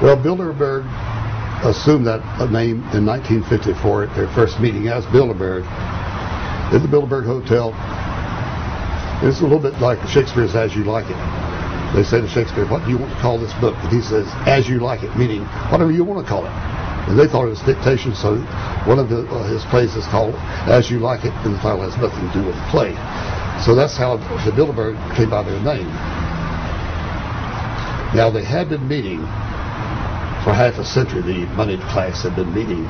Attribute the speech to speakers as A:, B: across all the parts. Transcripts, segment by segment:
A: Well, Bilderberg assumed that name in 1954 at their first meeting as Bilderberg in the Bilderberg Hotel. It's a little bit like Shakespeare's As You Like It. They say to Shakespeare, what do you want to call this book? And he says, As You Like It, meaning whatever you want to call it. And they thought it was dictation, so one of his plays is called As You Like It, and the title has nothing to do with the play. So that's how the Bilderberg came by their name. Now, they had been meeting for half a century. The moneyed class had been meeting.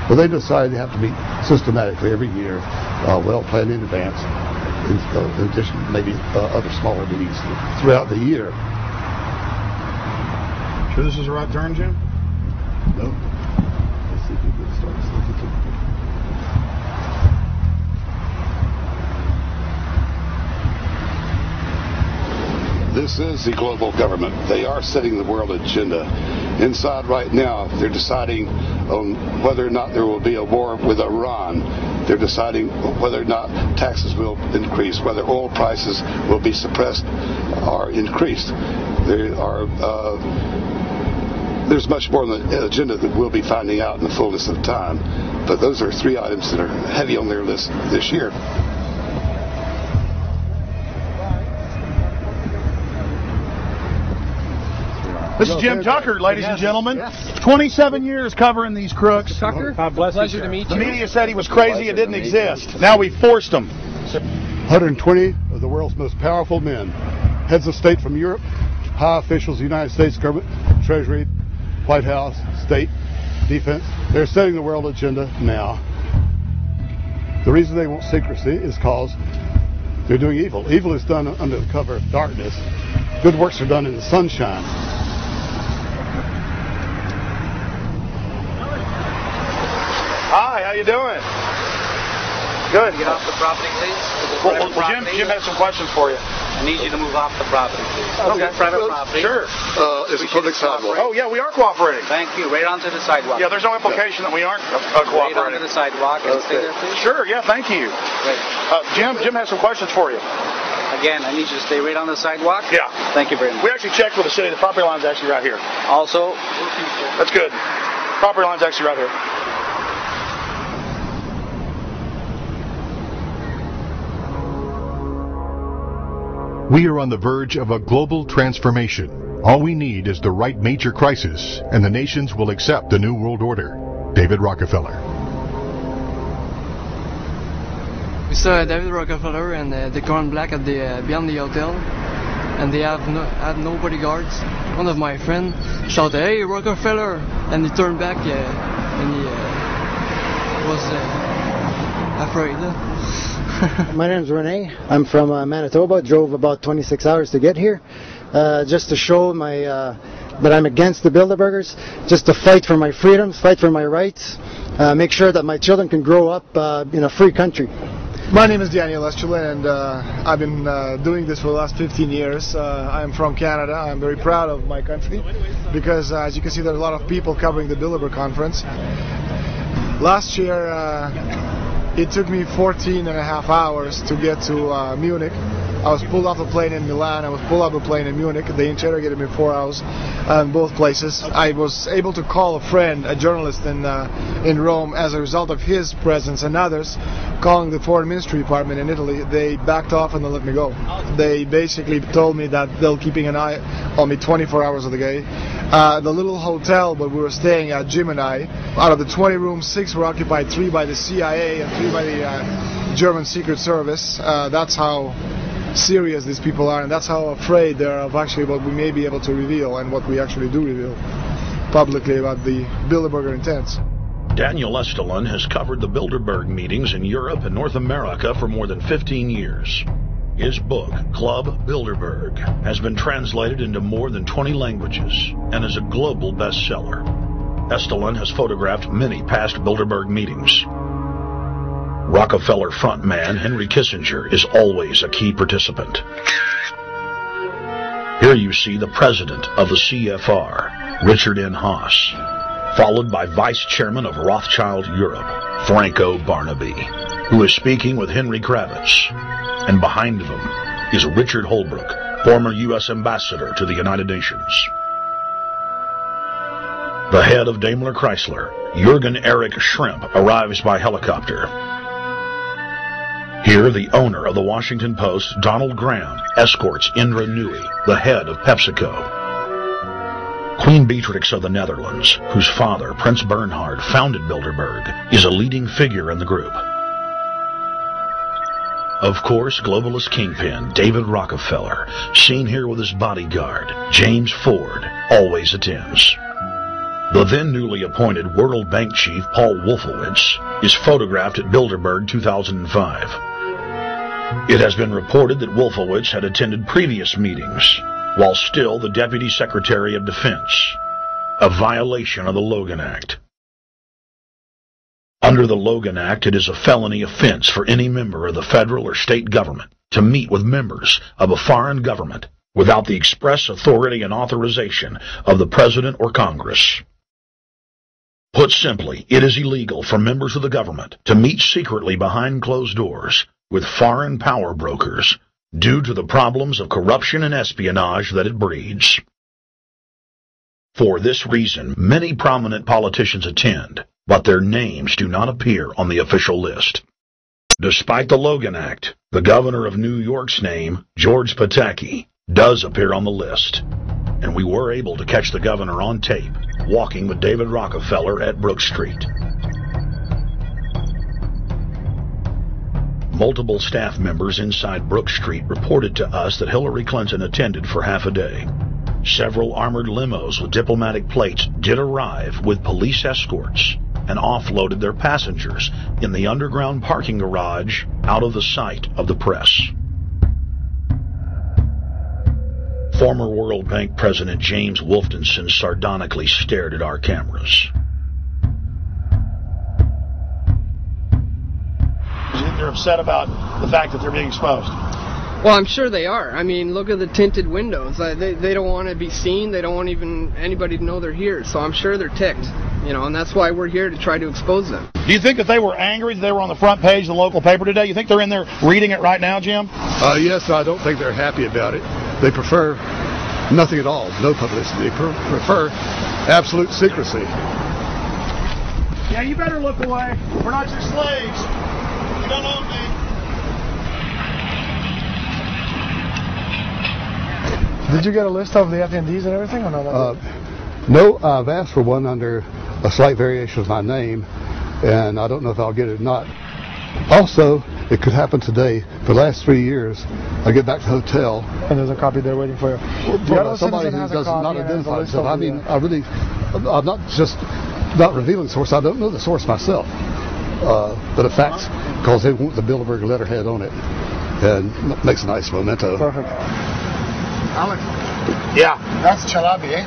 A: But they decided they have to meet systematically every year, well planned in advance, in addition to maybe other smaller meetings throughout the year.
B: Sure this is the right turn, Jim?
A: No. Let's see if we can start. This is the global government. They are setting the world agenda. Inside right now, they're deciding on whether or not there will be a war with Iran. They're deciding whether or not taxes will increase, whether oil prices will be suppressed or increased. There's much more on the agenda that we'll be finding out in the fullness of time. But those are three items that are heavy on their list this year.
B: This is Jim Tucker, ladies and gentlemen. Yes. 27 years covering these crooks.
C: Tucker, pleasure to meet you.
B: The media said he was crazy, it didn't exist. Now we forced him.
A: 120 of the world's most powerful men, heads of state from Europe, high officials of the United States government, Treasury, White House, State, Defense. They're setting the world agenda now. The reason they want secrecy is because they're doing evil. Evil is done under the cover of darkness. Good works are done in the sunshine.
B: Hi, how you doing? Good.
C: Get off the property, please.
B: Well, Jim has some questions for you.
C: I need you to move off the property, please.
B: Okay.
C: Private property.
B: Sure.
A: It's a public sidewalk.
B: Oh, yeah, we are cooperating.
C: Thank you. Right onto the sidewalk.
B: Yeah, there's no implication that we aren't cooperating.
C: Right onto the sidewalk and stay there, please.
B: Sure, yeah, thank you.
C: Great.
B: Jim has some questions for you.
C: Again, I need you to stay right on the sidewalk.
B: Yeah.
C: Thanty you very much.
B: We actually checked with the city. The property line's actually right here.
C: Also,
B: that's good. Property line's actually right here.
D: We are on the verge of a global transformation. All we need is the right major crisis, and the nations will accept the New World Order. David Rockefeller.
E: We saw David Rockefeller and the car in black at the beyond the hotel, and they had no bodyguards. One of my friends shouted, "Hey, Rockefeller!" and he turned back and he was afraid.
F: My name is Rene. I'm from Manitoba. Drove about 26 hours to get here, just to show that I'm against the Bilderbergers, just to fight for my freedoms, fight for my rights, make sure that my children can grow up in a free country.
G: My name is Daniel Estrela, and I've been doing this for the last 15 years. I'm from Canada. I'm very proud of my country because, as you can see, there's a lot of people covering the Bilderberg conference. Last year, it took me 14 and a half hours to get to Munich. I was pulled off a plane in Milan. I was pulled off a plane in Munich. They interrogated me 4 hours in both places. I was able to call a friend, a journalist in Rome, as a result of his presence and others calling the Foreign Ministry Department in Italy. They backed off and they let me go. They basically told me that they'll keeping an eye on me 24 hours of the day. The little hotel where we were staying at, Jim and I, out of the 20 rooms, 6 were occupied, 3 by the CIA and 3 by the German Secret Service. That's how serious these people are, and that's how afraid they are of actually what we may be able to reveal and what we actually do reveal publicly about the Bilderberger intents.
H: Daniel Estrela has covered the Bilderberg meetings in Europe and North America for more than 15 years. His book, Club Bilderberg, has been translated into more than 20 languages and is a global bestseller. Estrela has photographed many past Bilderberg meetings. Rockefeller frontman Henry Kissinger is always a key participant. Here you see the president of the CFR, Richard N. Haas, followed by Vice Chairman of Rothschild Europe, Franco Barnaby, who is speaking with Henry Kravitz. And behind them is Richard Holbrooke, former U.S. Ambassador to the United Nations. The head of Daimler Chrysler, Jürgen Erich Schrimp, arrives by helicopter. Here, the owner of the Washington Post, Donald Graham, escorts Indra Nooyi, the head of PepsiCo. Queen Beatrix of the Netherlands, whose father, Prince Bernhard, founded Bilderberg, is a leading figure in the group. Of course, globalist kingpin David Rockefeller, seen here with his bodyguard, James Ford, always attends. The then newly appointed World Bank chief Paul Wolfowitz is photographed at Bilderberg 2005. It has been reported that Wolfowitz had attended previous meetings, while still the Deputy Secretary of Defense, a violation of the Logan Act. Under the Logan Act, it is a felony offense for any member of the federal or state government to meet with members of a foreign government without the express authority and authorization of the President or Congress. Put simply, it is illegal for members of the government to meet secretly behind closed doors with foreign power brokers due to the problems of corruption and espionage that it breeds. For this reason, many prominent politicians attend, but their names do not appear on the official list. Despite the Logan Act, the governor of New York's name, George Pataki, does appear on the list, and we were able to catch the governor on tape walking with David Rockefeller at Brook Street. Multiple staff members inside Brook Street reported to us that Hillary Clinton attended for half a day. Several armored limos with diplomatic plates did arrive with police escorts and offloaded their passengers in the underground parking garage out of the sight of the press. Former World Bank President James Wolfensohn sardonically stared at our cameras.
B: They're upset about the fact that they're being exposed.
E: Well, I'm sure they are. I mean, look at the tinted windows. They don't want to be seen. They don't want even anybody to know they're here. So I'm sure they're ticked, you know, and that's why we're here to try to expose them.
B: Do you think that they were angry that they were on the front page of the local paper today? You think they're in there reading it right now, Jim?
A: Yes, I don't think they're happy about it. They prefer nothing at all, no publicity. They prefer absolute secrecy.
B: Yeah, you better look away. We're not your slaves. You don't own me.
G: Did you get a list of the attendees and everything, or not?
A: No, I've asked for one under a slight variation of my name, and I don't know if I'll get it or not. Also, it could happen today. For the last 3 years, I get back to the hotel.
G: And there's a copy there waiting for you.
A: Well, somebody who does not identify himself. I mean, I'm not just not revealing the source. I don't know the source myself. But the facts, because they want the Bilderberg letterhead on it, and makes a nice memento.
G: Perfect. Alex.
B: Yeah.
G: That's Chalabi, eh?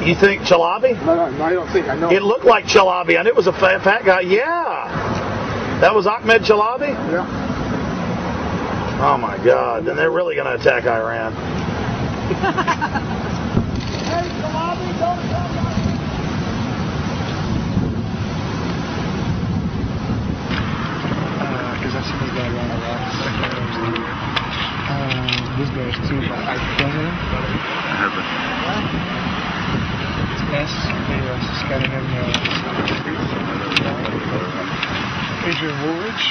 B: You think Chalabi?
G: No, I don't think. I know.
B: It looked like Chalabi, and it was a fat guy. Yeah. That was Ahmed Chalabi?
G: Yeah.
B: Oh, my God. Then they're really going to attack Iran.
G: Hey, Chalabi, don't come. Because I've seen this guy around a lot. This guy is too, but I president. It's scanning him. Adrian Woolridge.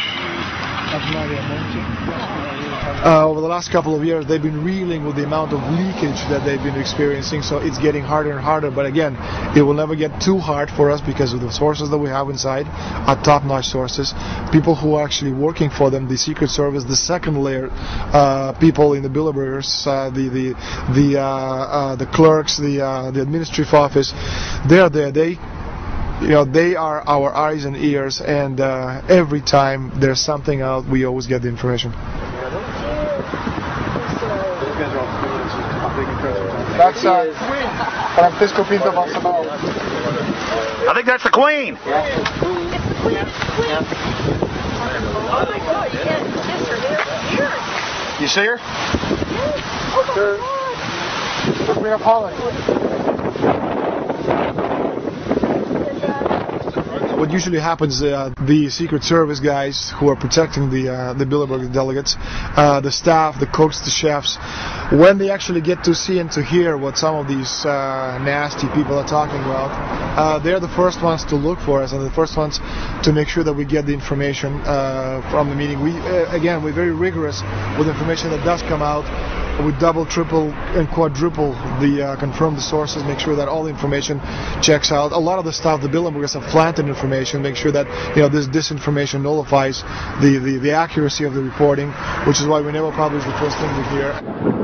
G: Over the last couple of years, they've been reeling with the amount of leakage that they've been experiencing, so it's getting harder and harder. But again, it will never get too hard for us because of the sources that we have inside, are top-notch sources, people who are actually working for them, the Secret Service, the second layer, people in the Bilderbergers, the clerks, the administrative office. They are there. They are our eyes and ears, and every time there's something out, we always get the information. That's Francisco Pinto Balsamao.
B: I think that's the Queen.
I: Yeah. Oh my God, you can't kiss her there.
B: You see her?
I: Oh my God.
G: Queen of Holland. what usually happens, the Secret Service guys who are protecting the Bilderberg delegates, the staff, the cooks, the chefs, when they actually get to see and to hear what some of these nasty people are talking about, they're the first ones to look for us and the first ones to make sure that we get the information from the meeting. We're very rigorous with information that does come out. We double, triple, and quadruple confirm the sources, make sure that all the information checks out. A lot of the stuff, the Bilderbergers have planted information, make sure that this disinformation nullifies the accuracy of the reporting, which is why we never publish the first thing we hear.